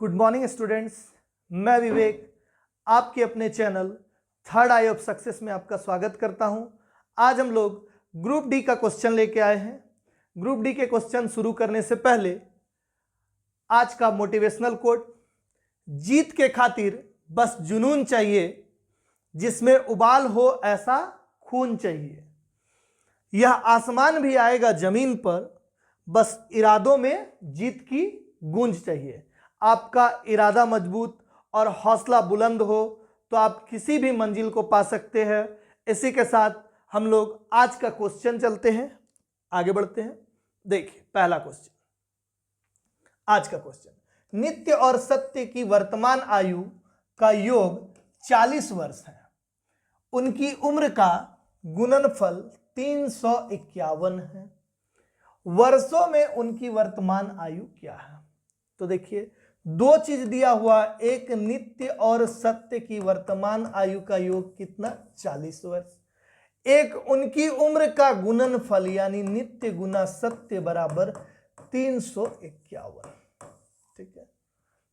Good morning students, मैं विवेक आपके अपने channel third I of success में आपका स्वागत करता हूं। आज हम लोग ग्रुप डी का क्वेश्चन लेके आए हैं। ग्रुप डी के क्वेश्चन शुरू करने से पहले आज का मोटिवेशनल कोट, जीत के खातिर बस जुनून चाहिए, जिसमें उबाल हो ऐसा खून चाहिए। यह आसमान भी आएगा जमीन पर, बस इरादों में जीत की गूंज चाहिए। आपका इरादा मजबूत और हौसला बुलंद हो तो आप किसी भी मंजिल को पा सकते हैं। इसी के साथ हम लोग आज का क्वेश्चन चलते हैं, आगे बढ़ते हैं। देखिए पहला क्वेश्चन, आज का क्वेश्चन, नित्य और सत्य की वर्तमान आयु का योग 40 वर्ष है। उनकी उम्र का गुणनफल 351 है। वर्षों में उनकी वर्तमान आयु क्या है? तो देखिए दो चीज दिया हुआ, एक नित्य और सत्य की वर्तमान आयु का योग कितना, 40 वर्ष। एक उनकी उम्र का गुणनफल यानी नित्य गुना सत्य बराबर 351। ठीक है,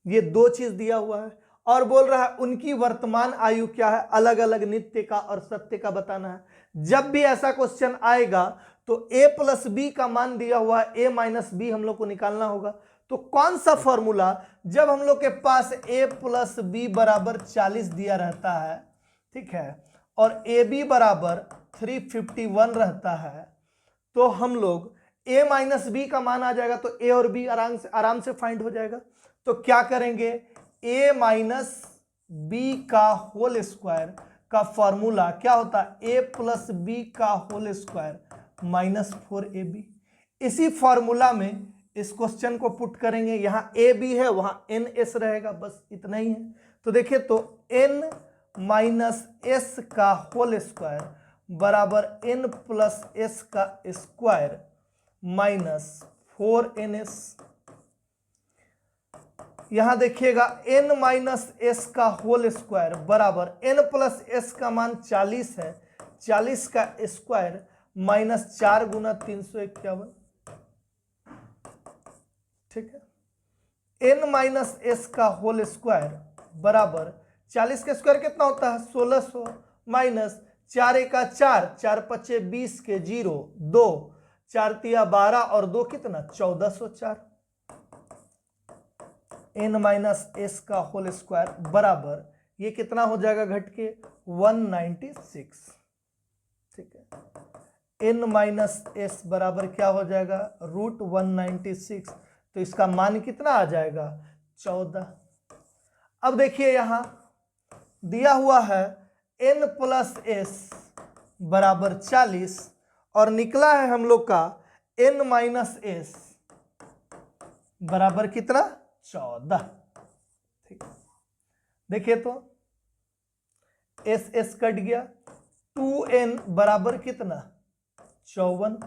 ये दो चीज दिया हुआ है और बोल रहा है उनकी वर्तमान आयु क्या है, अलग अलग नित्य का और सत्य का बताना है। जब भी ऐसा क्वेश्चन आएगा तो a प्लस बी का मान दिया हुआ है, a माइनस बी हम लोग को निकालना होगा। तो कौन सा फॉर्मूला, जब हम लोग के पास a प्लस बी बराबर 40 दिया रहता है, ठीक है, और ए बी बराबर 351 रहता है, तो हम लोग a माइनस बी का मान आ जाएगा तो a और b आराम से फाइंड हो जाएगा। तो क्या करेंगे, a माइनस बी का होल स्क्वायर का फॉर्मूला क्या होता है, a प्लस बी का होल स्क्वायर माइनस 4ab। इसी फॉर्मूला में इस क्वेश्चन को पुट करेंगे, यहां ए बी है वहां एन एस रहेगा, बस इतना ही है। तो देखिए तो n माइनस एस का होल स्क्वायर बराबर n प्लस एस का स्क्वायर माइनस 4ns। यहां देखिएगा n माइनस एस का होल स्क्वायर बराबर n प्लस एस का मान 40 है, 40 का स्क्वायर माइनस 4 गुना 351। ठीक है, n माइनस एस का होल स्क्वायर बराबर 40 का स्क्वायर कितना होता है, 1600 माइनस 4 एका 4, 4 पचे 20 के 0, 2 4 तिया 12 और 2 कितना 1404। n माइनस एस का होल स्क्वायर बराबर ये कितना हो जाएगा घट के 196। ठीक है, n माइनस एस बराबर क्या हो जाएगा, रूट 196। तो इसका मान कितना आ जाएगा, 14। अब देखिए यहां दिया हुआ है n प्लस एस बराबर 40 और निकला है हम लोग का n माइनस एस बराबर कितना, 14। ठीक, देखिए तो एस एस कट गया, 2n बराबर कितना 54,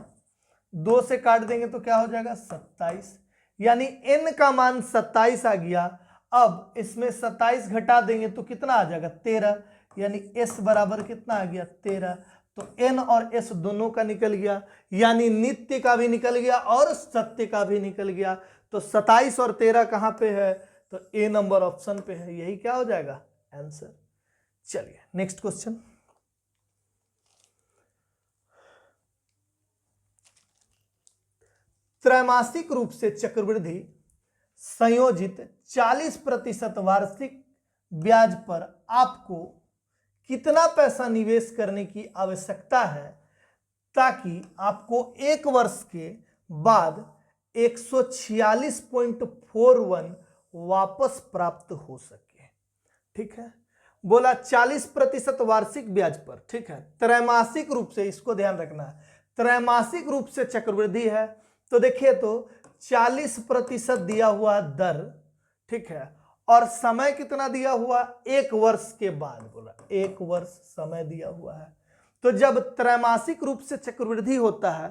2 से काट देंगे तो क्या हो जाएगा 27, यानी n का मान 27 आ गया। अब इसमें 27 घटा देंगे तो कितना आ जाएगा 13, यानी s बराबर कितना आ गया 13। तो n और s दोनों का निकल गया, यानी नित्य का भी निकल गया और सत्य का भी निकल गया। तो 27 और 13 कहां पे है, तो ए नंबर ऑप्शन पे है, यही क्या हो जाएगा आंसर। चलिए नेक्स्ट क्वेश्चन, त्रैमासिक रूप से चक्रवृद्धि संयोजित 40% वार्षिक ब्याज पर आपको कितना पैसा निवेश करने की आवश्यकता है ताकि आपको एक वर्ष के बाद 146.41 वापस प्राप्त हो सके। ठीक है, बोला 40% वार्षिक ब्याज पर। ठीक है, त्रैमासिक रूप से, इसको ध्यान रखना है, त्रैमासिक रूप से चक्रवृद्धि है। तो देखिए तो 40% दिया हुआ दर, ठीक है, और समय कितना दिया हुआ, एक वर्ष के बाद, बोला एक वर्ष समय दिया हुआ है। तो जब त्रैमासिक रूप से चक्रवृद्धि होता है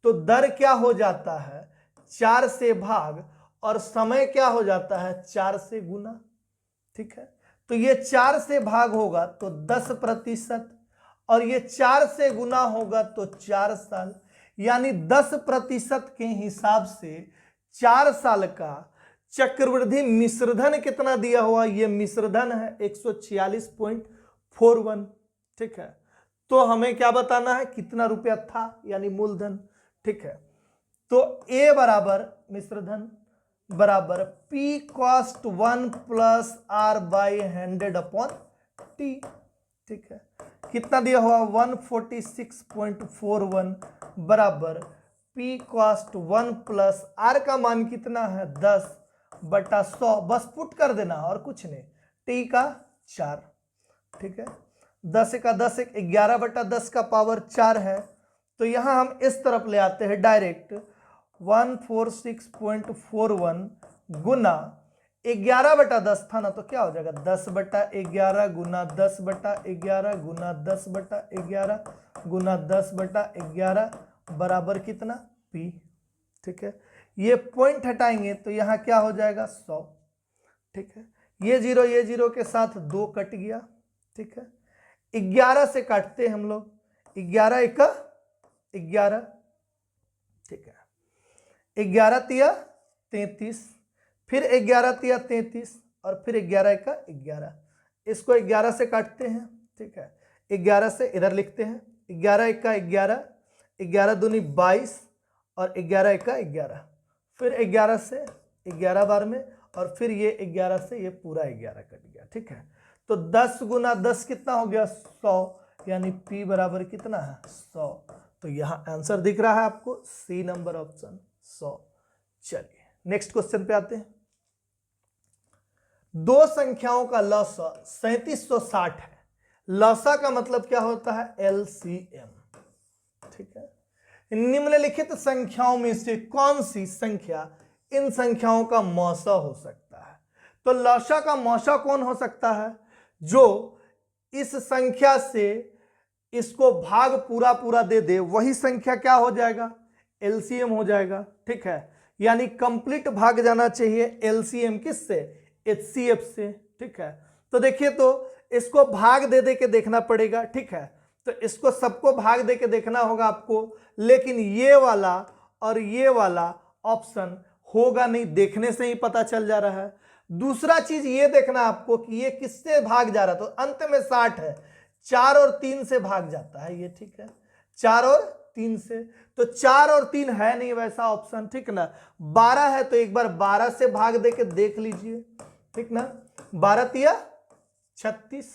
तो दर क्या हो जाता है, 4 से भाग, और समय क्या हो जाता है 4 से गुना। ठीक है, तो ये 4 से भाग होगा तो 10%, और ये 4 से गुना होगा तो 4 साल, यानी 10% के हिसाब से 4 साल का चक्रवृद्धि मिश्रधन कितना दिया हुआ, ये मिश्रधन है 146.41, ठीक है। तो हमें क्या बताना है, कितना रुपया था, यानी मूलधन, ठीक है। तो ए बराबर मिश्रधन बराबर P cost 1 plus R by 100/T, ठीक है। कितना दिया हुआ 146.41 बराबर P कॉस्ट 1 प्लस R का मान कितना है 10/100, बस पुट कर देना और कुछ नहीं, T का 4, ठीक है। 10 का 10 11/10 का पावर 4 है। तो यहां हम इस तरफ ले आते हैं डायरेक्ट 146.41 गुना 11/10 था ना, तो क्या हो जाएगा 10/11 गुना 10/11 गुना 10/11 गुना 10/11 बराबर कितना P, ठीक है। ये पॉइंट हटाएंगे तो यहां क्या हो जाएगा 100, ठीक है। ये जीरो के साथ 2 कट गया, ठीक है। 11 से काटते हैं हम लोग, 11 एका 11, ठीक है। 11 तिया 33, फिर 11 तिया 33 और फिर 11 एका 11, इसको 11 से काटते हैं, ठीक है। 11 से इधर लिखते हैं, 11 एका 11, 11 दूनी 22 और 11 एका 11, फिर 11 से 11 बार में और फिर ये 11 से ये पूरा 11 कट गया, ठीक है। तो 10 गुना 10 कितना हो गया 100, यानी P बराबर कितना है 100। तो यहां आंसर दिख रहा है आपको, सी नंबर ऑप्शन 100। चलिए नेक्स्ट क्वेश्चन पे आते हैं। दो संख्याओं का लसा 3760 है। लसा का मतलब क्या होता है LCM, ठीक है। निम्नलिखित संख्याओं में से कौन सी संख्या इन संख्याओं का मौसा हो सकता है। तो लसा का मौसा कौन हो सकता है, जो इस संख्या से इसको भाग पूरा दे दे, वही संख्या क्या हो जाएगा LCM हो जाएगा, ठीक है। यानी कंप्लीट भाग जाना चाहिए LCM किससे, HCF से, ठीक है। तो देखिए, तो इसको भाग दे दे के देखना पड़ेगा, ठीक है। तो इसको सबको भाग दे के देखना होगा आपको, लेकिन ये वाला और ये वाला ऑप्शन होगा नहीं, देखने से ही पता चल जा रहा है। दूसरा चीज ये देखना आपको कि ये किससे भाग जा रहा है, तो अंत में 60 है, 4 और 3 से भाग जाता है ये, ठीक है। 4 और 3 से, तो 4 और 3 है नहीं वैसा ऑप्शन, ठीक ना। 12 है तो एक बार 12 से भाग दे के देख लीजिए, ठीक ना। 12 तिया 36,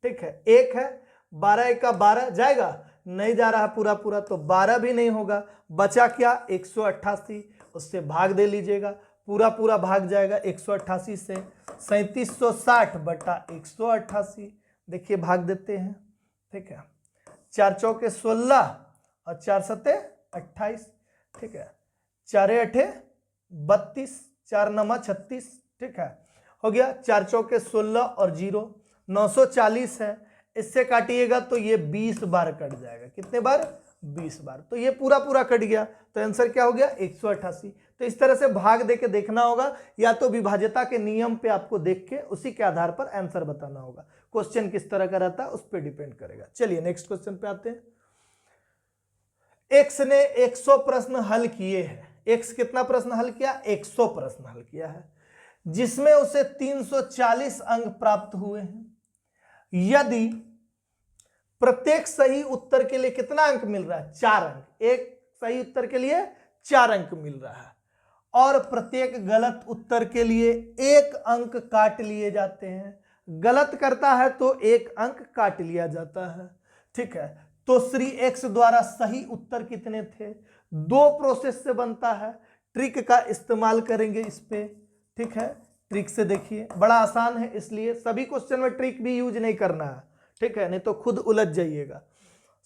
ठीक है। 1 है, 12 1 का 12 जाएगा, नहीं जा रहा पूरा, तो 12 भी नहीं होगा। बचा क्या 188, उससे भाग दे लीजिएगा, पूरा भाग जाएगा 188 से। 3760/188, देखिए भाग देते हैं, ठीक है। 4 चौके 16 और 4 सते 28, ठीक है। 4 8 32, 4 9 36, ठीक है, हो गया। 4 चौके 16 और 0 940 है, इससे काटिएगा तो ये 20 बार कट जाएगा। कितने बार 20 बार, तो ये पूरा कट गया, तो आंसर क्या हो गया 188। तो इस तरह से भाग दे के देखना होगा, या तो विभाज्यता के नियम पे आपको देख के उसी के आधार पर आंसर बताना होगा। क्वेश्चन किस तरह का रहता है उस पर डिपेंड करेगा। चलिए नेक्स्ट क्वेश्चन पे आते हैं। एक्स ने 100 प्रश्न हल किए हैं। एक्स कितना प्रश्न हल किया, 100 प्रश्न हल किया है, जिसमें उसे 340 अंक प्राप्त हुए हैं। यदि प्रत्येक सही उत्तर के लिए कितना अंक मिल रहा है, 4 अंक, एक सही उत्तर के लिए 4 अंक मिल रहा है, और प्रत्येक गलत उत्तर के लिए 1 अंक काट लिए जाते हैं। गलत करता है तो 1 अंक काट लिया जाता है, ठीक है। तो श्री एक्स द्वारा सही उत्तर कितने थे, 2 प्रोसेस से बनता है। ट्रिक का इस्तेमाल करेंगे इस पे, ठीक है। ट्रिक से देखिए, बड़ा आसान है, इसलिए सभी क्वेश्चन में ट्रिक भी यूज नहीं करना है, ठीक है, नहीं तो खुद उलझ जाइएगा।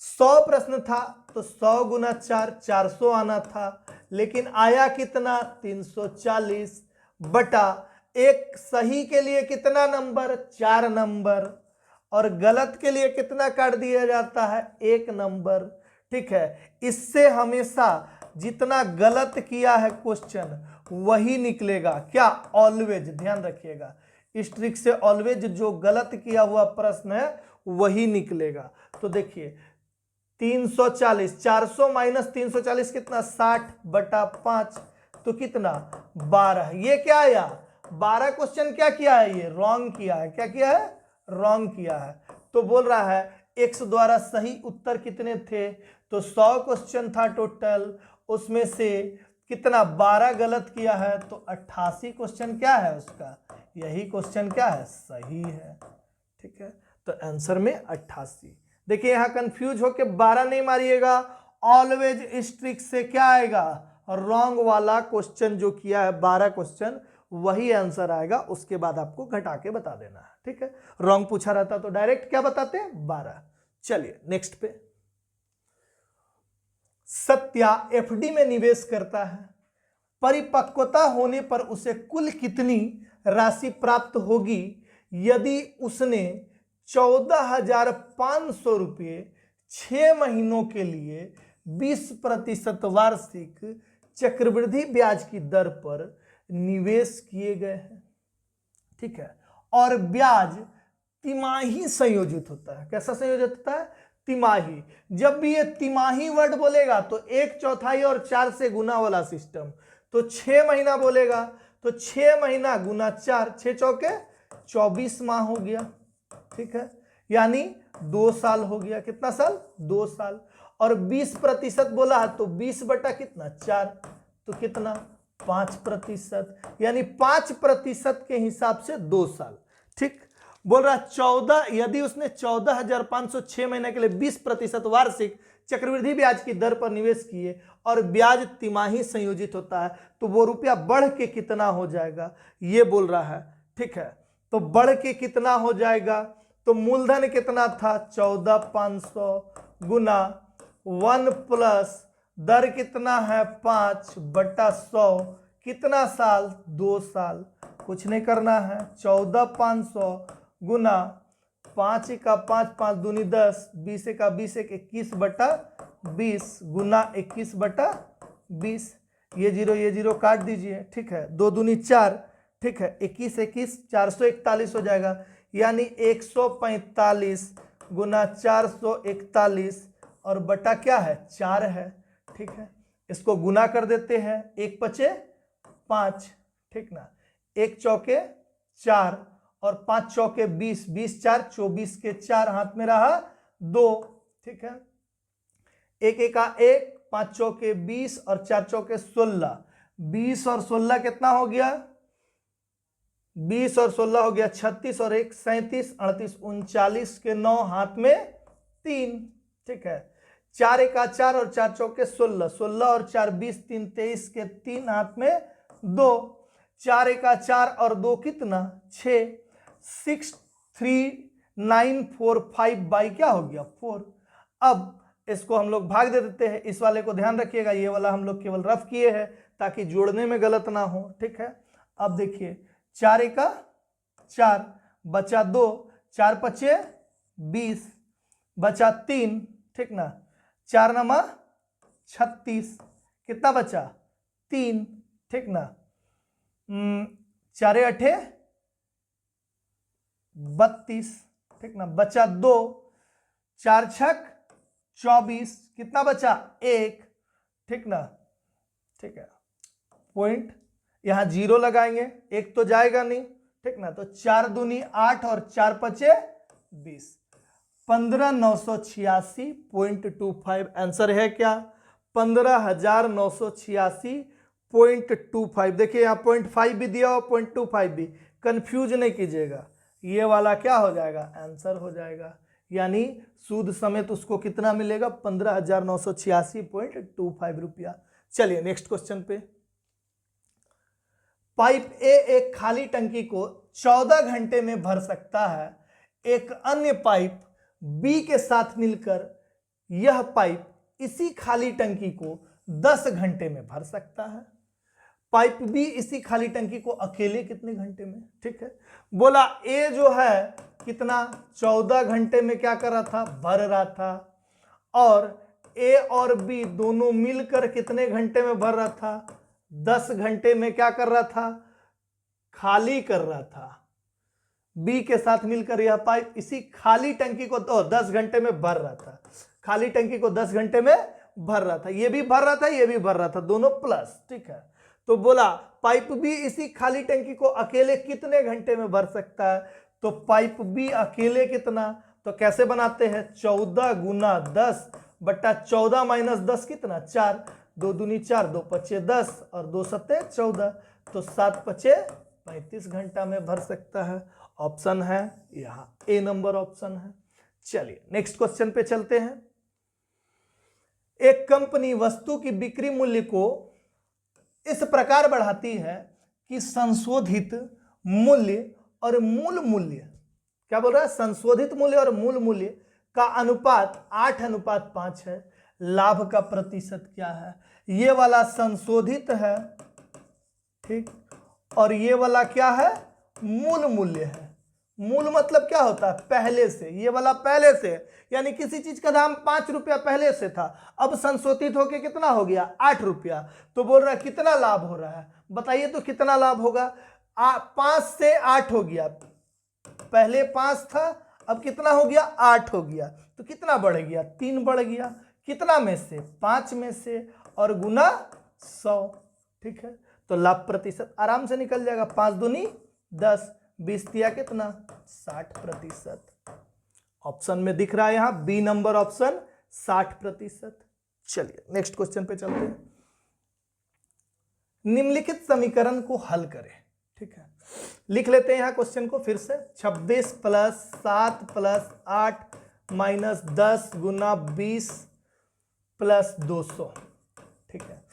100 प्रश्न था तो 100 गुना 4 400 आना था, लेकिन आया कितना 340 बटा एक सही के लिए कितना नंबर 4 नंबर, और गलत के लिए कितना काट दिया जाता है 1 नंबर, ठीक है। इससे हमेशा जितना गलत किया है क्वेश्चन वही निकलेगा, क्या ऑलवेज, ध्यान रखिएगा इस ट्रिक से, ऑलवेज जो गलत किया हुआ प्रश्न है वही निकलेगा। तो देखिए 340, 400 माइनस 340 कितना 60/5, तो तो कितना 12। ये क्या आया 12 क्वेश्चन क्या किया है ये रॉन्ग किया है। क्या किया है रॉन्ग किया है। तो बोल रहा है एक्स द्वारा सही उत्तर कितने थे, तो 100 क्वेश्चन था टोटल, उसमें से कितना 12 गलत किया है, तो 88 क्वेश्चन क्या है उसका, यही क्वेश्चन क्या है सही है। ठीक है, तो आंसर में 88। देखिए यहां कंफ्यूज होके 12 नहीं मारिएगा, ऑलवेज स्ट्रिक से क्या आएगा रॉन्ग वाला क्वेश्चन जो किया है 12 क्वेश्चन वही आंसर आएगा, उसके बाद आपको घटा के बता देना है। ठीक है, रॉन्ग पूछा रहता तो डायरेक्ट क्या बताते 12। चलिए नेक्स्ट पे, सत्या एफडी में निवेश करता है, परिपक्वता होने पर उसे कुल कितनी राशि प्राप्त होगी यदि उसने 14,500 रुपये 6 महीनों के लिए 20% वार्षिक चक्रवृद्धि ब्याज की दर पर निवेश किए गए हैं। ठीक है, और ब्याज तिमाही संयोजित होता है। कैसा संयोजित होता है तिमाही। जब भी ये तिमाही वर्ड बोलेगा तो 1/4 और 4 से गुना वाला सिस्टम, तो 6 महीना बोलेगा तो 6 महीना गुना 4, 6 चौके 24 माह हो गया। ठीक है, यानी 2 साल हो गया। कितना साल 2 साल। और 20% बोला है तो 20 बटा कितना 4, तो कितना 5%, यानी 5% के हिसाब से 2 साल। ठीक, बोल रहा 14, यदि उसने 14,506 महीने के लिए 20% वार्षिक चक्रवृद्धि ब्याज की दर पर निवेश किए और ब्याज तिमाही संयोजित होता है तो वो रुपया बढ़ के कितना हो जाएगा ये बोल रहा है। ठीक है, तो बढ़ के कितना हो जाएगा, तो मूलधन कितना था 14,500 गुना 1 प्लस दर कितना है 5/100, कितना साल 2 साल। कुछ नहीं करना है, 14,500 गुना 5 का 5, 5 दूनी 10, 20 का 20, 21/20 गुना 21/20। ये जीरो काट दीजिए। ठीक है, 2 दूनी 4। ठीक है, 21 441 हो जाएगा, यानी 145 गुना 441 और बटा क्या है 4 है। ठीक है, इसको गुना कर देते हैं, 1 पचे 5। ठीक ना, 1 चौके 4 और 5 चौके 20, 20 4 24 के 4 हाथ में रहा 2। ठीक है, 1 1 1, 5 चौके 20 और 4 चौके 16, 20 और 16 कितना हो गया 20 और 16 हो गया 36 और 1 37, 38 39 के 9 हाथ में 3। ठीक है, 4 1 4 और 4 चौके 16, 16 और 4 20, 3 23 के 3 हाथ में 2, 4 1 4 और 2 कितना 6, 6 3 9 4 5 बाई क्या हो गया 4। अब इसको हम लोग भाग दे देते हैं। इस वाले को ध्यान रखिएगा, ये वाला हम लोग केवल रफ किए हैं ताकि जोड़ने में गलत ना हो। ठीक है, अब देखिए 4 1 4 बचा 2, 4 पचे 20 बचा 3। ठीक ना, 4 नमा 36, कितना बचा 3। ठीक ना, 4 8 32। ठीक ना, बचा 2, 4 6 24, कितना बचा 1। ठीक ना, ठीक है, पॉइंट यहां 0 लगाएंगे, 1 तो जाएगा नहीं। ठीक ना, तो 4 दूनी 8 और 4 पचे 20, 15,986.25 आंसर है क्या 15,986.25। देखिए यहाँ 0.5 भी दिया और 0.25 भी, कंफ्यूज नहीं कीजिएगा, ये वाला क्या हो जाएगा आंसर हो जाएगा, यानी सूद समेत उसको कितना मिलेगा 15,986.25 रुपया। चलिए नेक्स्ट क्वेश्चन पे, पाइप ए एक खाली टंकी को 14 घंटे में भर सकता है, एक अन्य पाइप बी के साथ मिलकर यह पाइप इसी खाली टंकी को 10 घंटे में भर सकता है। पाइप बी इसी खाली टंकी को अकेले कितने घंटे में। ठीक है, बोला ए जो है कितना 14 घंटे में क्या कर रहा था भर रहा था, और ए और बी दोनों मिलकर कितने घंटे में भर रहा था 10 घंटे में क्या कर रहा था खाली कर रहा था। बी के साथ मिलकर यह पाइप इसी खाली टंकी को 10 घंटे में भर रहा था, खाली टंकी को 10 घंटे में भर रहा था, ये भी भर रहा था ये भी भर रहा था, दोनों प्लस। ठीक है, तो बोला पाइप बी इसी खाली टंकी को अकेले कितने घंटे में भर सकता है, तो पाइप बी अकेले कितना, तो कैसे बनाते हैं 14 गुना 10 बट्टा 14 माइनस 10 कितना 4, 2 दूनी 4, 2 पचे 10 और 2 सत्ते 14, तो 7 पचे 35 घंटा में भर सकता है। ऑप्शन है यहां ए नंबर ऑप्शन है। चलिए नेक्स्ट क्वेश्चन पे चलते हैं। एक कंपनी वस्तु की बिक्री मूल्य को इस प्रकार बढ़ाती है कि संशोधित मूल्य और मूल मूल्य, क्या बोल रहा है, संशोधित मूल्य और मूल मूल्य का अनुपात 8:5 है। लाभ का प्रतिशत क्या है, ये वाला संशोधित है, ठीक, और ये वाला क्या है, मूल मूल्य है। मूल मतलब क्या होता है, पहले से, ये वाला पहले से, यानी किसी चीज का दाम 5 रुपया पहले से था, अब संशोधित होके कितना हो गया 8 रुपया, तो बोल रहा है कितना लाभ हो रहा है, बताइए तो कितना लाभ होगा। 5 से 8 हो गया, पहले 5 था अब कितना हो गया 8 हो गया, तो कितना बढ़ गया 3 बढ़ गया, कितना में से 5 में से, और गुना 100, ठीक है, तो लाभ प्रतिशत आराम से निकल जाएगा, 5 दूनी 10, 20 दिया कितना 60%। ऑप्शन में दिख रहा है यहां बी नंबर ऑप्शन 60%। चलिए नेक्स्ट क्वेश्चन पे चलते हैं। निम्नलिखित समीकरण को हल करें, ठीक है, लिख लेते हैं यहां क्वेश्चन को फिर से। 26 + 7 + 8 - 10 गुना 20 + 200, ठीक है।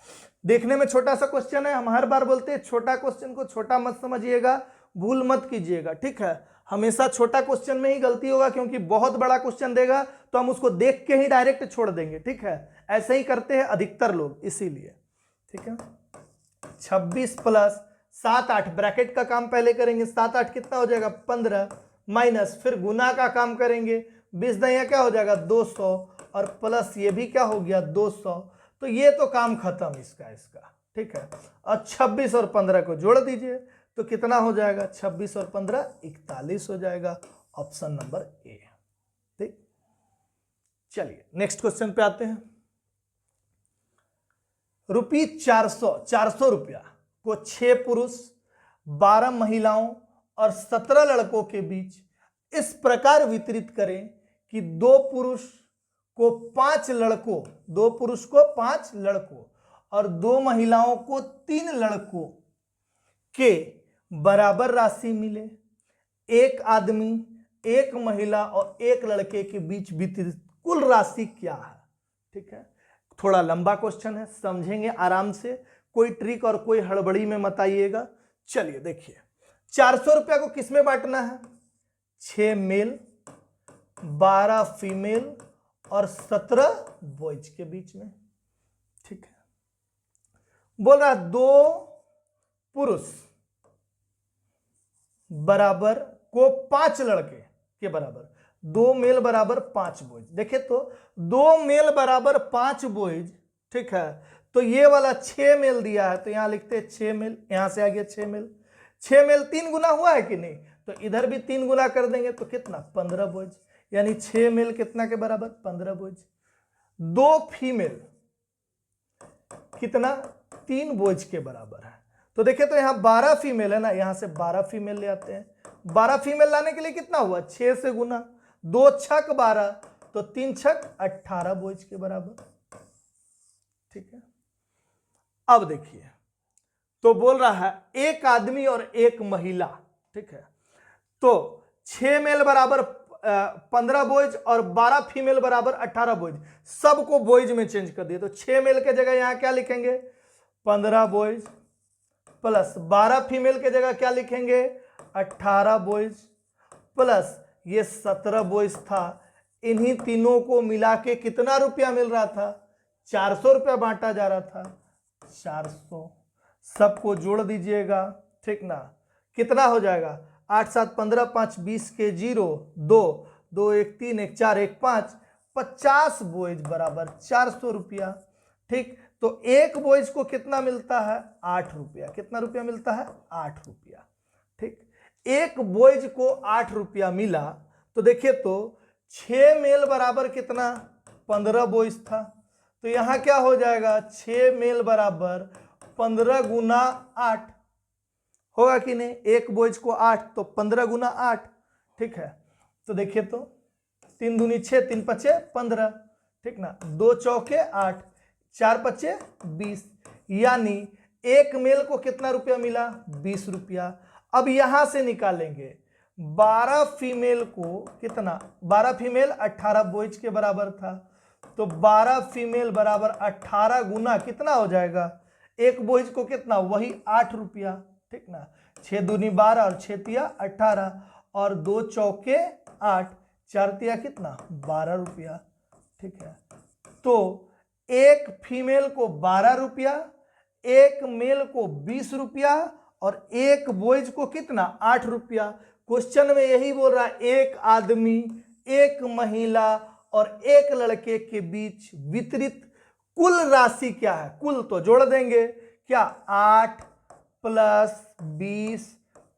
देखने में छोटा सा क्वेश्चन है, हम हर बार बोलते हैं छोटा क्वेश्चन को छोटा मत समझिएगा, भूल मत कीजिएगा, ठीक है। हमेशा छोटा क्वेश्चन में ही गलती होगा, क्योंकि बहुत बड़ा क्वेश्चन देगा तो हम उसको देख के ही डायरेक्ट छोड़ देंगे, ठीक है, ऐसे ही करते हैं अधिकतर लोग, इसीलिए, ठीक है। 26 + 7 8 ब्रैकेट का काम पहले करेंगे, 7 8 कितना हो जाएगा 15, माइनस फिर गुना का काम करेंगे, 20 दया क्या हो जाएगा 200, और प्लस ये भी क्या हो गया 200, तो ये तो काम खत्म इसका, ठीक है। और 26 और 15 को जोड़ दीजिए तो कितना हो जाएगा, 26 और 15 41 हो जाएगा। ऑप्शन नंबर ए, ठीक। चलिए नेक्स्ट क्वेश्चन पे आते हैं। ₹400 रुपया को 6 पुरुष 12 महिलाओं और 17 लड़कों के बीच इस प्रकार वितरित करें कि 2 पुरुष को 5 लड़कों, 2 पुरुष को 5 लड़कों और 2 महिलाओं को 3 लड़कों के बराबर राशि मिले। एक आदमी, एक महिला और एक लड़के के बीच वितरित कुल राशि क्या है, ठीक है। थोड़ा लंबा क्वेश्चन है, समझेंगे आराम से, कोई ट्रिक और कोई हड़बड़ी में मत आइएगा। चलिए देखिए, 400 रुपया को किसमें बांटना है, 6 मेल, 12 फीमेल और 17 बॉयज के बीच में, ठीक है। बोल रहा 2 पुरुष बराबर को 5 लड़के के बराबर, 2 मेल बराबर 5 बॉयज। देखे तो 2 मेल बराबर 5 बॉयज, ठीक है, तो ये वाला 6 मेल दिया है, तो यहां लिखते हैं 6 मेल, यहां से आ गया 6 मेल। 6 मेल 3 गुना हुआ है कि नहीं, तो इधर भी 3 गुना कर देंगे तो कितना 15 बॉयज, यानी 6 मेल कितना के बराबर 15 बॉयज। 2 फीमेल कितना 3 बॉयज के बराबर है, तो देखिए तो यहां 12 फीमेल है ना, यहां से 12 फीमेल ले आते हैं। 12 फीमेल लाने के लिए कितना हुआ 6 से गुना, 2 छक 12 तो 3 छक 18 बॉयज के बराबर, ठीक है। अब देखिए तो बोल रहा है एक आदमी और एक महिला, ठीक है, तो 6 मेल बराबर 15 बॉयज और 12 फीमेल बराबर 18 बॉयज, सबको बॉयज में चेंज कर दिए, तो 6 मेल के जगह यहां क्या लिखेंगे 15 बॉयज प्लस 12 फीमेल के जगह क्या लिखेंगे 18 बॉयज प्लस ये 17 बॉयज था। इन्हीं तीनों को मिला के कितना रुपया मिल रहा था 400 रुपया बांटा जा रहा था, 400, सबको जोड़ दीजिएगा, ठीक ना, कितना हो जाएगा 8 7 15 5 20 के 0 2 2 1 3 1 4 1 5 50 बॉयज बराबर 400 रुपया, ठीक। तो एक बॉयज को कितना मिलता है 8 रुपया, कितना रुपया मिलता है 8 रुपया, ठीक। एक बॉयज को 8 रुपया मिला, तो देखिए तो 6 मेल बराबर कितना 15 बॉयज था, तो यहां क्या हो जाएगा 6 मेल बराबर 15 गुना 8 होगा कि नहीं, एक बोझ को 8 तो 15 गुना 8, ठीक है। तो देखिए तो 3 दूनी 6, 3 पचे 15, ठीक ना, 2 चौके 8, 4 पचे 20, यानी एक मेल को कितना रुपया मिला, 20 रुपया। अब यहां से निकालेंगे 12 फीमेल को कितना, 12 फीमेल 18 बोझ के बराबर था, तो 12 फीमेल बराबर 18 गुना कितना हो जाएगा, एक बोझ को कितना, वही 8 रुपया, ठीक ना। 6 दूनी 12 और 6 तिया 18 और 2 चौके 8, 4 तिया कितना, 12 रुपया, ठीक है। तो एक फीमेल को 12 रुपया, एक मेल को 20 रुपया और एक बॉयज को कितना, 8 रुपया। क्वेश्चन में यही बोल रहा है, एक आदमी, एक महिला और एक लड़के के बीच वितरित कुल राशि क्या है, कुल तो जोड़ देंगे, क्या 8 प्लस 20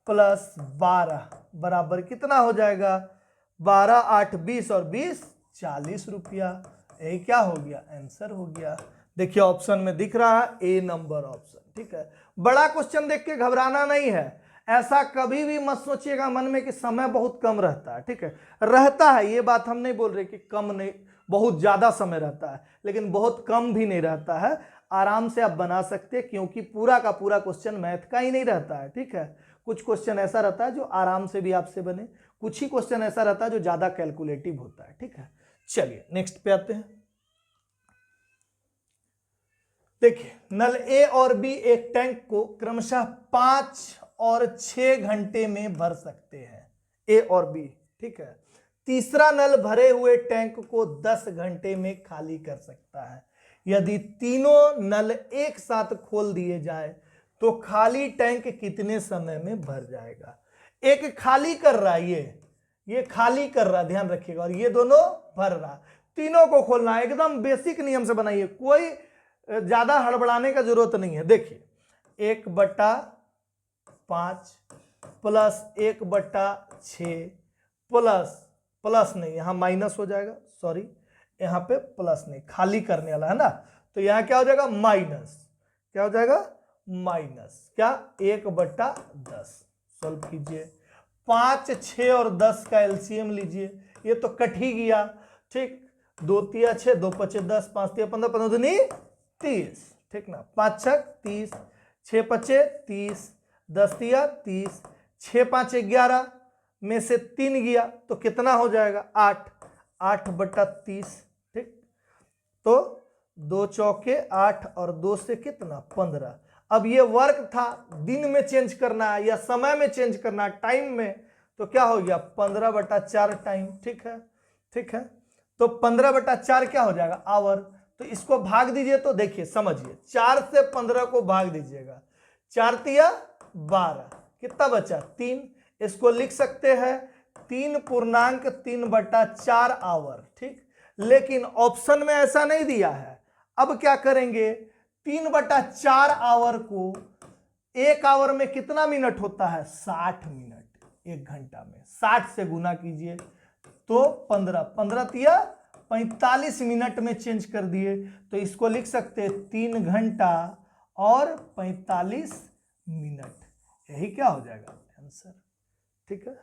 प्लस 12 बराबर कितना हो जाएगा, 12 8 20 और 20 40 रुपया। यही क्या हो गया, आंसर हो गया। देखिए ऑप्शन में दिख रहा है ए नंबर ऑप्शन, ठीक है। बड़ा क्वेश्चन देख के घबराना नहीं है, ऐसा कभी भी मत सोचिएगा मन में कि समय बहुत कम रहता है, ठीक है। रहता है, ये बात हम नहीं बोल रहे कि कम नहीं, बहुत ज्यादा समय रहता है, लेकिन बहुत कम भी नहीं रहता है। आराम से आप बना सकते हैं, क्योंकि पूरा का पूरा क्वेश्चन मैथ का ही नहीं रहता है, ठीक है। कुछ क्वेश्चन ऐसा रहता है जो आराम से भी आपसे बने, कुछ ही क्वेश्चन ऐसा रहता है जो ज्यादा कैलकुलेटिव होता है, ठीक है। चलिए नेक्स्ट पे आते हैं। देखिए नल ए और बी एक टैंक को क्रमशः 5 और 6 घंटे में भर सकते हैं, ए और बी, ठीक है। तीसरा नल भरे हुए टैंक को 10 घंटे में खाली कर सकता है। यदि तीनों नल एक साथ खोल दिए जाए तो खाली टैंक कितने समय में भर जाएगा। एक खाली कर रहा है, ये खाली कर रहा, ध्यान रखिएगा, और ये दोनों भर रहा, तीनों को खोलना है। एकदम बेसिक नियम से बनाइए, कोई ज्यादा हड़बड़ाने का जरूरत नहीं है। देखिए 1/5 प्लस 1/6 प्लस नहीं, यहां माइनस हो जाएगा, सॉरी यहां पे प्लस नहीं, खाली करने वाला है ना, तो यहां क्या हो जाएगा, माइनस, क्या हो जाएगा, माइनस क्या, 1/10। सॉल्व कीजिए, 5 6 और 10 का एलसीएम लीजिए, ये तो कट ही गया, ठीक। 2 तिया 6, 2 पचे 10, 5 तिया 15, 15 दूनी 30, ठीक ना, 5 6 30, 6 पचे 30, 10 तिया 30, 6 5 11 में से 3 गया तो कितना हो जाएगा, 8, 8/30, ठीक। तो 2 चौके 8 और 2 से कितना, 15। अब ये वर्क था, दिन में चेंज करना है या समय में चेंज करना है, टाइम में, तो क्या हो गया, 15/4 टाइम, ठीक है, ठीक है। तो 15/4 क्या हो जाएगा, आवर। तो इसको भाग दीजिए, तो देखिए समझिए, 4 से 15 को भाग दीजिएगा, 4 तिया 12, कितना बचा, 3। इसको लिख सकते हैं 3.3/4 आवर, ठीक। लेकिन ऑप्शन में ऐसा नहीं दिया है। अब क्या करेंगे, 3/4 आवर को 1 आवर में कितना मिनट होता है, 60 मिनट, 1 घंटा में 60 से गुना कीजिए तो 15, 15 तिया 45 मिनट में चेंज कर दिए, तो इसको लिख सकते हैं 3 घंटा और 45 मिनट। यही क्या हो जाएगा आंसर, ठीक है।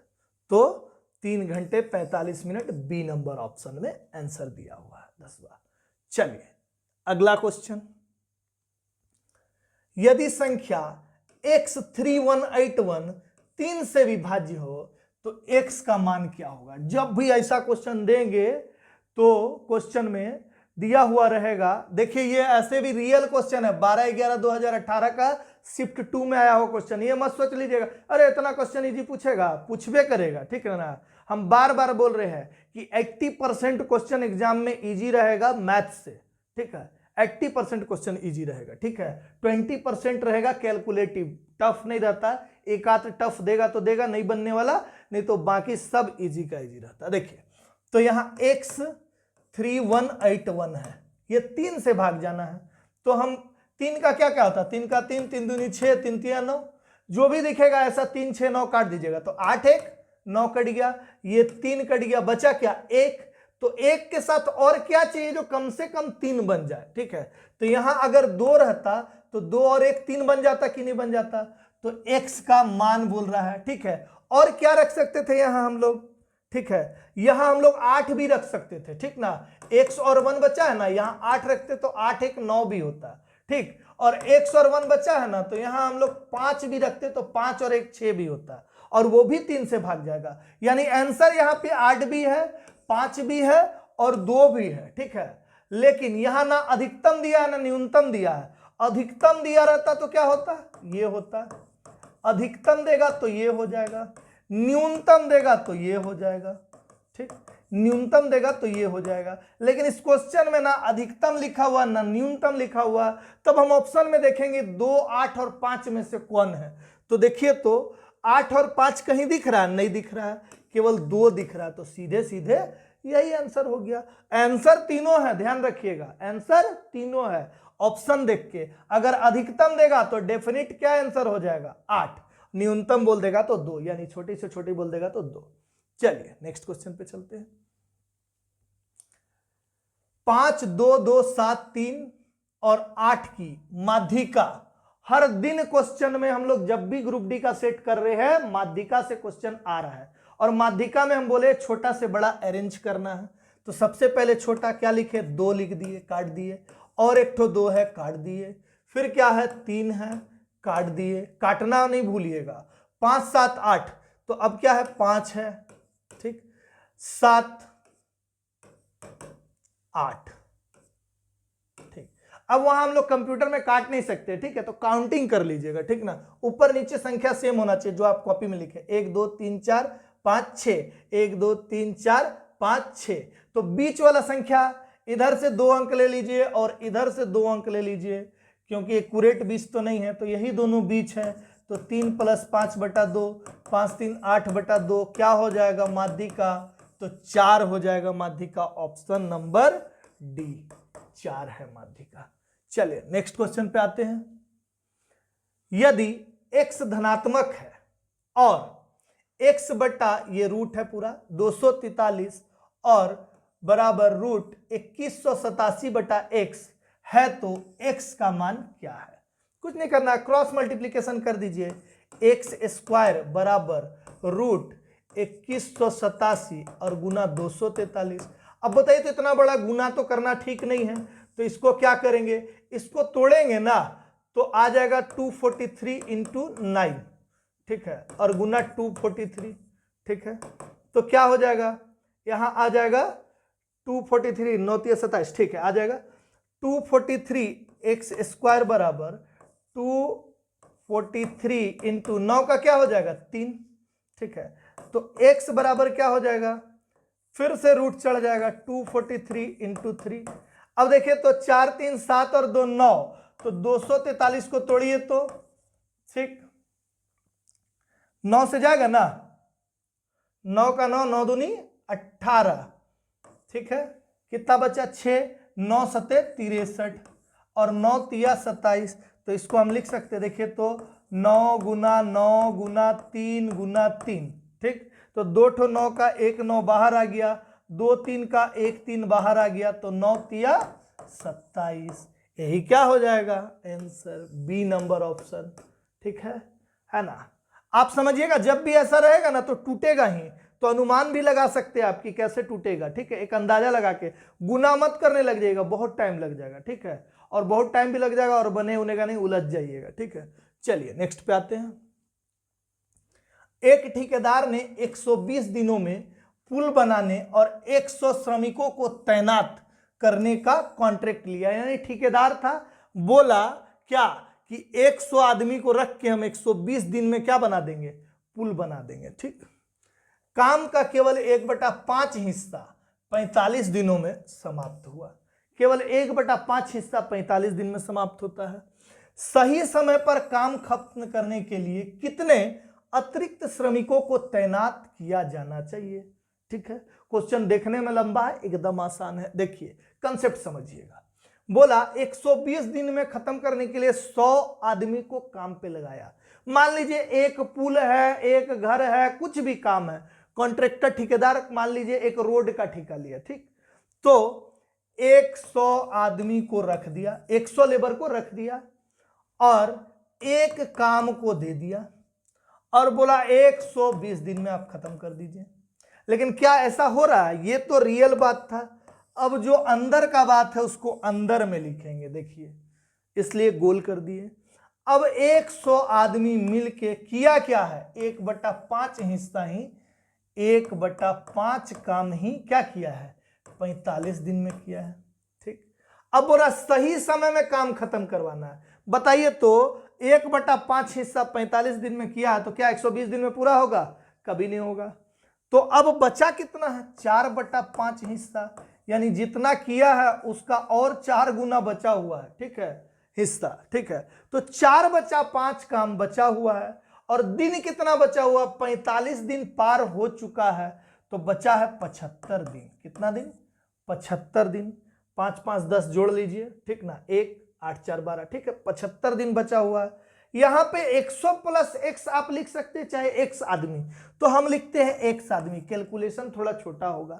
तो 3 घंटे 45 मिनट, बी नंबर ऑप्शन में आंसर दिया हुआ है 10 बार। चलिए अगला क्वेश्चन, यदि संख्या x3181 3 से विभाज्य हो तो x का मान क्या होगा। जब भी ऐसा क्वेश्चन देंगे तो क्वेश्चन में दिया हुआ रहेगा, देखिए ये ऐसे भी रियल क्वेश्चन है, 12/11/2018 का शिफ्ट 2 में आया हुआ क्वेश्चन। ये मत सोच लीजिएगा अरे इतना क्वेश्चन इजी पूछेगा, पूछबे करेगा, ठीक है ना। हम बार बार बोल रहे हैं कि 80% क्वेश्चन एग्जाम में इजी रहेगा मैथ से, ठीक है, 80% क्वेश्चन इजी रहेगा, ठीक है। 20% रहेगा कैलकुलेटिव, टफ नहीं रहता, एक आध टफ देगा तो देगा, नहीं बनने वाला, नहीं तो बाकी सब इजी का इजी रहता है। देखिए तो यहां x3181 है, ये 3 से भाग जाना है, तो हम 3 का क्या क्या होता है, 3 का 3, 3 दूनी 6, 3 तिया 9, जो भी दिखेगा ऐसा 3 6 9 काट दीजिएगा, तो 8 1 9 कट गया, ये 3 कट गया, बचा क्या 1, तो 1 के साथ और क्या चाहिए जो कम से कम 3 बन जाए, ठीक है। तो यहां अगर 2 रहता तो 2 और 1 3 बन जाता कि नहीं बन जाता। तो x का मान बोल रहा है, ठीक है। और क्या रख सकते थे यहां हम लोग, ठीक है, यहां हम लोग 8 भी रख सकते थे, ठीक ना। x और 1 बचा है ना, यहां 8 रखते तो 8 1 9 भी होता, ठीक। और x और 1 बचा है ना, तो यहां हम लोग 5 भी रखते तो 5 और 1 6 भी होता, और वो भी 3 से भाग जाएगा। यानी आंसर यहां पे 8 भी है, 5 भी है और 2 भी है, ठीक है। लेकिन यहां ना अधिकतम दिया है ना न्यूनतम दिया है। अधिकतम दिया रहता तो क्या होता, ये होता। अधिकतम देगा तो ये हो जाएगा, न्यूनतम देगा तो ये हो जाएगा, ठीक। न्यूनतम देगा तो ये हो जाएगा। लेकिन इस क्वेश्चन में ना अधिकतम लिखा हुआ ना न्यूनतम लिखा हुआ, तब हम ऑप्शन में देखेंगे 2 8 और 5 में से कौन है। तो देखिए, तो 8 और 5 कहीं दिख रहा है, नहीं दिख रहा है, केवल 2 दिख रहा है। तो सीधे सीधे यही आंसर हो गया। आंसर तीनों है, ध्यान रखिएगा, आंसर तीनों है। ऑप्शन देख के अगर अधिकतम देगा तो डेफिनिट क्या आंसर हो जाएगा 8, न्यूनतम बोल देगा तो 2, यानी छोटी से छोटी बोल देगा तो 2। चलिए नेक्स्ट क्वेश्चन पे चलते हैं। 5 2 2 7 3 और 8 की माध्यिका। हर दिन क्वेश्चन में हम लोग जब भी ग्रुप डी का सेट कर रहे हैं माध्यिका से क्वेश्चन आ रहा है, और माध्यिका में हम बोले छोटा से बड़ा अरेंज करना है। तो सबसे पहले छोटा क्या लिखे, 2 लिख दिए, काट दिए, और एक ठो 2 है, काट दिए। फिर क्या है, 3 है, काट दिए, काटना नहीं भूलिएगा। 5 7 8, तो अब क्या है, 5 है, ठीक, 7 8, ठीक। अब वहां हम लोग कंप्यूटर में काट नहीं सकते, ठीक है, तो काउंटिंग कर लीजिएगा, ठीक ना। ऊपर नीचे संख्या सेम होना चाहिए जो आप कॉपी में लिखे, 1 2 3 4 5 6, 1 2 3 4 5 6। तो बीच वाला संख्या इधर से 2 अंक ले लीजिए और इधर से 2 अंक ले लीजिए, क्योंकि एक्यूरेट बीच तो नहीं है, तो यही दोनों बीच है। तो 3 + 5/2, 5 3 8/2 क्या हो जाएगा, माध्यिका। तो 4 हो जाएगा माध्यिका। ऑप्शन नंबर डी 4 है माध्यिका। चलिए नेक्स्ट क्वेश्चन पे आते हैं। यदि x धनात्मक है और x बटा ये रूट है पूरा 243 और बराबर रूट 2187/x है, तो x का मान क्या है। कुछ नहीं करना, क्रॉस मल्टीप्लीकेशन कर दीजिए। x² बराबर रूट 2187 और गुना 243। अब बताइए, तो इतना बड़ा गुना तो करना ठीक नहीं है, तो इसको क्या करेंगे, इसको तोड़ेंगे ना, तो आ जाएगा 243 × 9, ठीक है, और गुना 243, ठीक है। तो क्या हो जाएगा, यहां आ जाएगा 243 9 3 27, ठीक है, आ जाएगा 243 x² बराबर 243 × 9 का क्या हो जाएगा 3, ठीक है। तो x बराबर क्या हो जाएगा, फिर से रूट चढ़ जाएगा 243 × 3। अब देखिए, तो 4 3 7 और 2 9, तो 243 को तोड़िए तो, ठीक, 9 से जाएगा ना, 9 का 9, 9 दूनी 18, ठीक है। कितना बचा 6, 9 7 63 और 9 3 27। तो इसको हम लिख सकते, देखिए तो 9 गुना 9 गुना 3 गुना 3, ठीक। तो 2 ठो 9 का 1 9 बाहर आ गया, 2 3 का 1 3 बाहर आ गया, तो 9 3 27। यही क्या हो जाएगा आंसर, बी नंबर ऑप्शन, ठीक है ना। आप समझिएगा, जब भी ऐसा रहेगा ना तो टूटेगा ही, तो अनुमान भी लगा सकते हैं आपकी कैसे टूटेगा, ठीक है। एक अंदाजा लगा के गुना मत करने लग जाएगा, बहुत टाइम लग जाएगा, ठीक है, और बहुत टाइम भी लग जाएगा और बने उनेगा नहीं, उलझ जाइएगा, ठीक है। चलिए नेक्स्ट पे आते हैं। एक ठेकेदार ने 120 दिनों में पुल बनाने और 100 श्रमिकों को तैनात करने का कॉन्ट्रैक्ट लिया। यानी ठेकेदार था, बोला क्या कि 100 आदमी को रख के हम 120 दिन में क्या बना देंगे, पुल बना देंगे, ठीक। काम का केवल 1/5 हिस्सा 45 दिनों में समाप्त हुआ। केवल 1/5 हिस्सा 45 दिन में समाप्त होता है। सही समय पर काम खत्म करने के लिए कितने अतिरिक्त श्रमिकों को तैनात किया जाना चाहिए, ठीक है। क्वेश्चन देखने में लंबा है, एकदम आसान है, देखिए कंसेप्ट समझिएगा। बोला 120 दिन में खत्म करने के लिए 100 आदमी को काम पे लगाया। मान लीजिए एक पुल है, एक घर है, कुछ भी काम है, कॉन्ट्रैक्टर ठेकेदार मान लीजिए एक रोड का ठेका लिया, ठीक। तो 100 आदमी को रख दिया, 100 लेबर को रख दिया और एक काम को दे दिया और बोला 120 दिन में आप खत्म कर दीजिए। लेकिन क्या ऐसा हो रहा है? ये तो रियल बात था। अब जो अंदर का बात है उसको अंदर में लिखेंगे, देखिए, इसलिए गोल कर दिए। अब 100 आदमी मिलके किया क्या है? 1/5 हिस्सा ही, 1/5 काम ही क्या किया है? 45 दिन में किया है। ठीक, अब बोला सही समय में काम खत्म करवाना है। बताइए तो 1/5 हिस्सा 45 दिन में किया है तो क्या 120 दिन में पूरा होगा? कभी नहीं होगा। तो अब बचा कितना है? 4/5 हिस्सा, यानी जितना किया है उसका और 4 गुना बचा हुआ है। ठीक है, हिस्सा। ठीक है, तो 4/5 काम बचा हुआ है और दिन कितना बचा हुआ? 45 दिन पार हो चुका है, तो बचा है 75 दिन। कितना दिन? 75 दिन। 5 5 10 जोड़ लीजिए, ठीक ना, 1 8 4 12। ठीक है, 75 दिन बचा हुआ है। यहां पे 100 प्लस x आप लिख सकते हैं, चाहे x आदमी, तो हम लिखते हैं x आदमी, कैलकुलेशन थोड़ा छोटा होगा।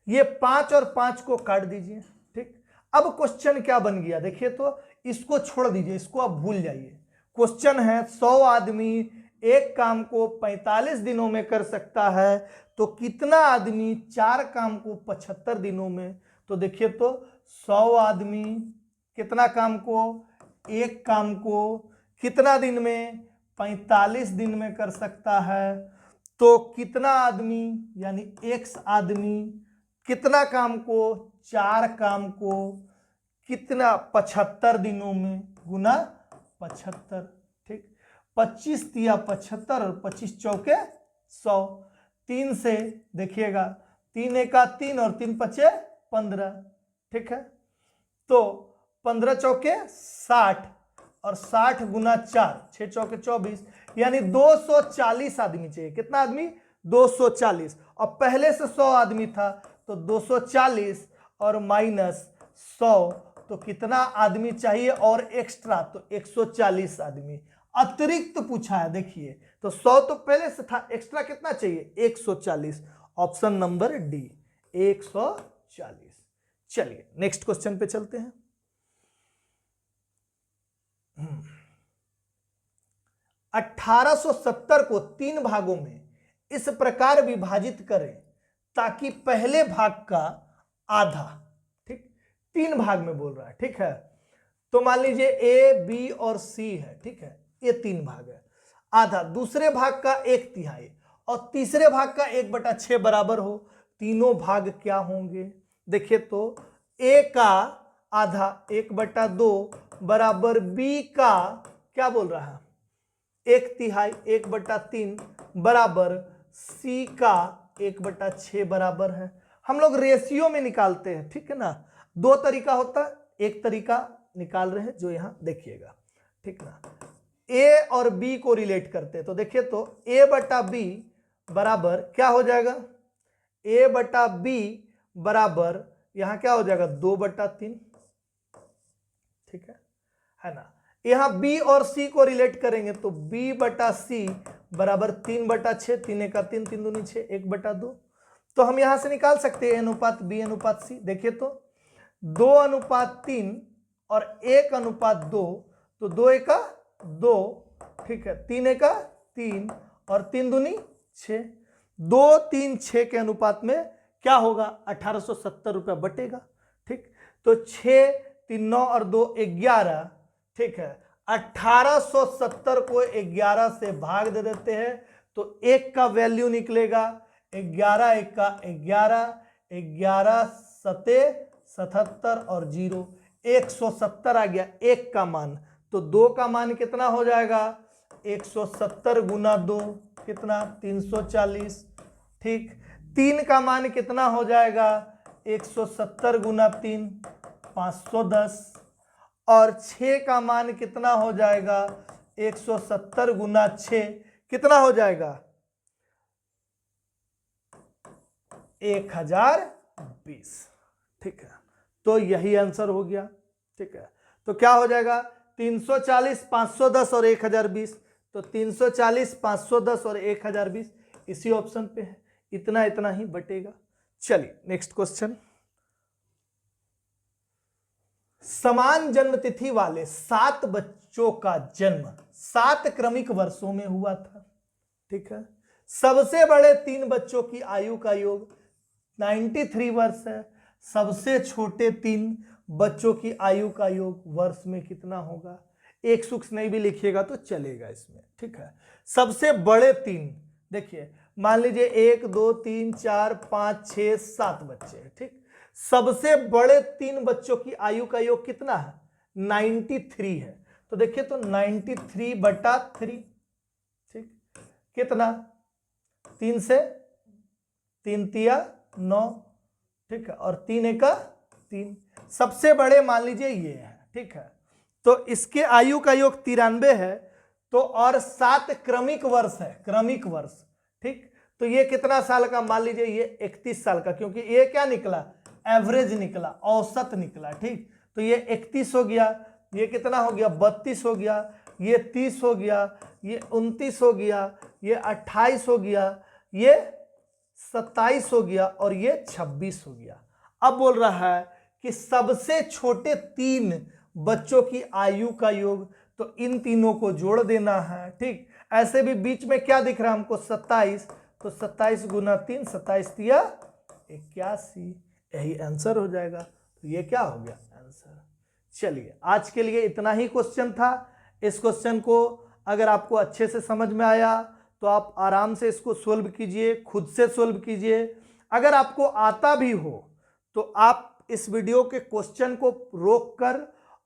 ये 5 और 5 को काट दीजिए। ठीक, अब क्वेश्चन क्या बन गया? देखिए तो, इसको छोड़ दीजिए, इसको आप भूल जाइए। क्वेश्चन है 100 आदमी एक काम को 45 दिनों में कर सकता है, तो कितना आदमी 4 काम को 75 दिनों में? तो देखिए तो 100 आदमी कितना काम को? एक काम को कितना दिन में? 45 दिन में कर सकता है। तो कितना आदमी, यानी x आदमी कितना काम को? 4 काम को कितना? 75 दिनों में, गुना 75। ठीक, 25 तिया 75 और 25 चौके 100। 3 से देखिएगा, 3 एका 3 और 3 पचे 15। ठीक है, तो 15 चौके 60 और 60 गुना 4, 6 चौके 24, यानी 240 आदमी चाहिए। कितना आदमी? 240। और पहले से 100 आदमी था, तो 240 और माइनस 100, तो कितना आदमी चाहिए और एक्स्ट्रा? तो 140 आदमी अतिरिक्त पूछा है। देखिए तो 100 तो पहले से था, एक्स्ट्रा कितना चाहिए? 140। Option number D, 140। चलिए नेक्स्ट क्वेश्चन पे चलते हैं। 1870 को 3 भागों में इस प्रकार विभाजित करें ताकि पहले भाग का आधा, ठीक, 3 भाग में बोल रहा है। ठीक है, तो मान लीजिए ए बी और सी है। ठीक है, ये 3 भाग है। आधा, दूसरे भाग का 1/3 और तीसरे भाग का 1/6 बराबर हो। तीनों भाग क्या होंगे? देखिए तो ए का आधा 1/2 बराबर बी का क्या बोल रहा है? 1/3, 1/3 बराबर सी का 1/6 बराबर है। हम लोग रेशियो में निकालते हैं, ठीक है ना। 2 तरीका होता है, एक तरीका निकाल रहे हैं जो यहां देखिएगा, ठीक ना। ए और बी को रिलेट करते हैं, तो देखिए तो a/b बराबर क्या हो जाएगा? a/b बराबर यहां क्या हो जाएगा? 2/3, ठीक है ना। यहां b और c को रिलेट करेंगे तो b/c बराबर 3/6, 3 का 3, 3 दूनी 6, 1/2। तो हम यहां से निकाल सकते हैं a/b/c। देखिए तो 2/3 और 1/2, तो 2 का 2, ठीक है, 3 का 3 और 3 दूनी 6। 2 3 6 के अनुपात में क्या होगा? 1870 रुपया बटेगा। ठीक, तो 6 3 9 और 2 11, ठीक है। 1870 को 11 से भाग दे देते हैं तो 1 का वैल्यू निकलेगा 11 1 का 11, 11 सते 77 और 0, 170 आ गया 1 का मान। तो 2 का मान कितना हो जाएगा? 170 गुना 2 कितना? 340। ठीक, 3 का मान कितना हो जाएगा? 170 गुना 3 510। और 6 का मान कितना हो जाएगा? 170 गुना 6 कितना हो जाएगा? 1020। ठीक है, तो यही आंसर हो गया। ठीक है, तो क्या हो जाएगा? 340 510 और 1020, तो 340 510 और 1020 इसी ऑप्शन पे है। इतना इतना ही बटेगा। चलिए नेक्स्ट क्वेश्चन। समान जन्म तिथि वाले 7 बच्चों का जन्म 7 क्रमिक वर्षों में हुआ था। ठीक है, सबसे बड़े 3 बच्चों की आयु का योग 93 वर्ष है। सबसे छोटे 3 बच्चों की आयु का योग वर्ष में कितना होगा? एक सूक्ष्म नहीं भी लिखिएगा तो चलेगा इसमें। ठीक है, सबसे बड़े 3, देखिए मान लीजिए 1 2 3 4 5 6 7 बच्चे हैं। ठीक, सबसे बड़े 3 बच्चों की आयु का योग कितना है? 93 है। तो देखिए तो 93/3, ठीक, कितना? 3 से 3 तिया 9, ठीक है, और 3 एका 3। सबसे बड़े मान लीजिए ये है। ठीक है, तो इसके आयु का योग 93 है, तो और 7 क्रमिक वर्ष है, क्रमिक वर्ष। ठीक, तो ये कितना साल का? मान लीजिए ये 31 साल का, क्योंकि ये क्या निकला? एवरेज निकला, औसत निकला। ठीक, तो ये 31 हो गया, ये कितना हो गया? 32 हो गया, ये 30 हो गया, ये 29 हो गया, ये 28 हो गया, ये 27 हो गया, और ये 26 हो गया। अब बोल रहा है कि सबसे छोटे 3 बच्चों की आयु का योग, तो इन तीनों को जोड़ देना है। ठीक, ऐसे भी बीच में क्या दिख रहा है हमको? 27, तो 27 गुना 3, 27 तिया 81, यही आंसर हो जाएगा। तो ये क्या हो गया? आंसर। चलिए, आज के लिए इतना ही क्वेश्चन था। इस क्वेश्चन को अगर आपको अच्छे से समझ में आया तो आप आराम से इसको सोल्व कीजिए, खुद से सोल्व कीजिए। अगर आपको आता भी हो तो आप इस वीडियो के क्वेश्चन को रोक कर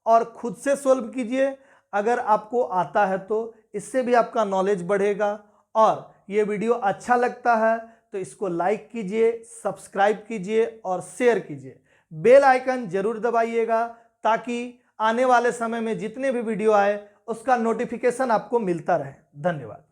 और खुद से सोल्व कीजिए। अगर आपको आता है तो इससे भी आपका नॉलेज बढ़ेगा। और ये वीडियो अच्छा लगता है तो इसको लाइक कीजिए, सब्सक्राइब कीजिए और शेयर कीजिए। बेल आइकन जरूर दबाइएगा ताकि आने वाले समय में जितने भी वीडियो आए उसका नोटिफिकेशन आपको मिलता रहे। धन्यवाद।